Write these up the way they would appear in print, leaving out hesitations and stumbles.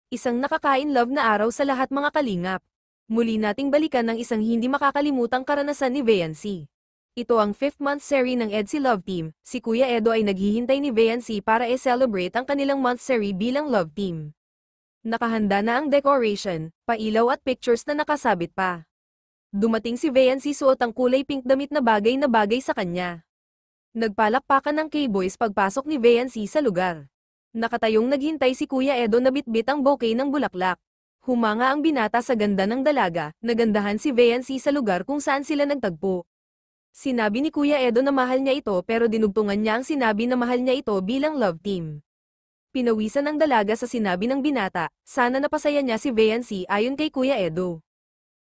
Isang nakakain-love na araw sa lahat mga kalingap. Muli nating balikan ang isang hindi makakalimutang karanasan ni Viancy. Ito ang 5th month seri ng EDSI Love Team. Si Kuya Edo ay naghihintay ni Viancy para i-celebrate ang kanilang month seri bilang love team. Nakahanda na ang decoration, pailaw at pictures na nakasabit pa. Dumating si Viancy suot ang kulay pink damit na bagay sa kanya. Nagpalakpakan ng K-boys pagpasok ni Viancy sa lugar. Nakatayong naghintay si Kuya Edo na bitbit ang bouquet ng bulaklak. Humanga ang binata sa ganda ng dalaga, nagandahan si Viancy sa lugar kung saan sila nagtagpo. Sinabi ni Kuya Edo na mahal niya ito pero dinugtungan niya ang sinabi na mahal niya ito bilang love team. Pinawisan ng dalaga sa sinabi ng binata, sana napasaya niya si Viancy ayon kay Kuya Edo.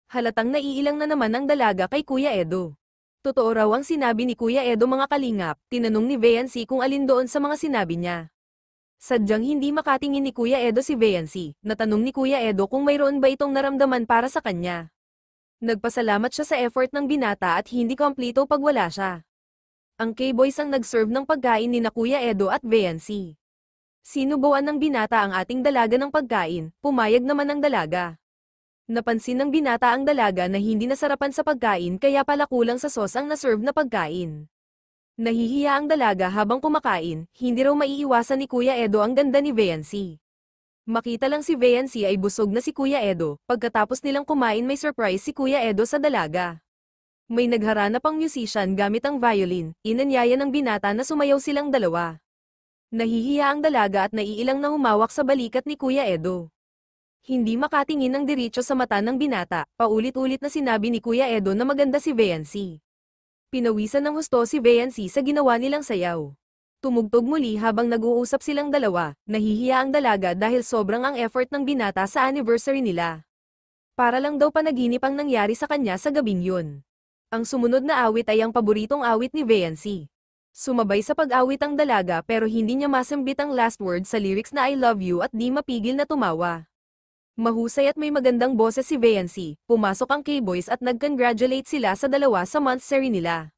Halatang naiilang na naman ang dalaga kay Kuya Edo. Totoo raw ang sinabi ni Kuya Edo mga kalingap, tinanong ni Viancy kung alin doon sa mga sinabi niya. Sadyang hindi makatingin ni Kuya Edo si Viancy, natanong ni Kuya Edo kung mayroon ba itong naramdaman para sa kanya. Nagpasalamat siya sa effort ng binata at hindi kompleto pag wala siya. Ang K-boys ang nag-serve ng pagkain ni na Kuya Edo at Viancy. Sinubuan ng binata ang ating dalaga ng pagkain, pumayag naman ang dalaga. Napansin ng binata ang dalaga na hindi nasarapan sa pagkain kaya pala kulang sa sauce ang na-serve na pagkain. Nahihiya ang dalaga habang kumakain, hindi raw maiiwasan ni Kuya Edo ang ganda ni Viancy. Makita lang si Viancy ay busog na si Kuya Edo, pagkatapos nilang kumain may surprise si Kuya Edo sa dalaga. May nagharana pang musician gamit ang violin, inanyaya ng binata na sumayaw silang dalawa. Nahihiya ang dalaga at naiilang na humawak sa balikat ni Kuya Edo. Hindi makatingin ng diretso sa mata ng binata, paulit-ulit na sinabi ni Kuya Edo na maganda si Viancy. Pinawisan ng husto si Viancy sa ginawa nilang sayaw. Tumugtog muli habang nag-uusap silang dalawa, nahihiya ang dalaga dahil sobrang ang effort ng binata sa anniversary nila. Para lang daw panaginip ang nangyari sa kanya sa gabing yun. Ang sumunod na awit ay ang paboritong awit ni Viancy. Sumabay sa pag-awit ang dalaga pero hindi niya masambit ang last word sa lyrics na I love you at di mapigil na tumawa. Mahusay at may magandang boses si Viancy, pumasok ang K-boys at nag-congratulate sila sa dalawa sa month seri nila.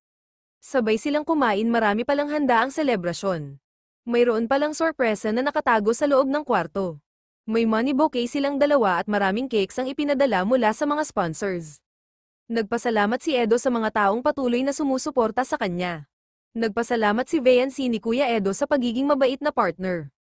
Sabay silang kumain, marami palang handa ang selebrasyon. Mayroon palang sorpresa na nakatago sa loob ng kwarto. May money bouquet silang dalawa at maraming cakes ang ipinadala mula sa mga sponsors. Nagpasalamat si Edo sa mga taong patuloy na sumusuporta sa kanya. Nagpasalamat si Viancy ni Kuya Edo sa pagiging mabait na partner.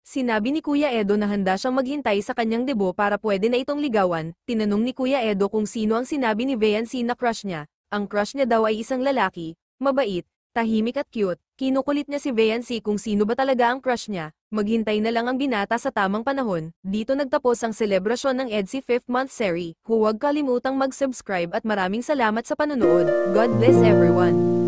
Sinabi ni Kuya Edo na handa siyang maghintay sa kanyang debo para pwede na itong ligawan. Tinanong ni Kuya Edo kung sino ang sinabi ni Viancy na crush niya. Ang crush niya daw ay isang lalaki, mabait, tahimik at cute. Kinukulit niya si Viancy kung sino ba talaga ang crush niya. Maghintay na lang ang binata sa tamang panahon. Dito nagtapos ang selebrasyon ng EDSI 5th month seri. Huwag kalimutang mag-subscribe at maraming salamat sa panonood. God bless everyone.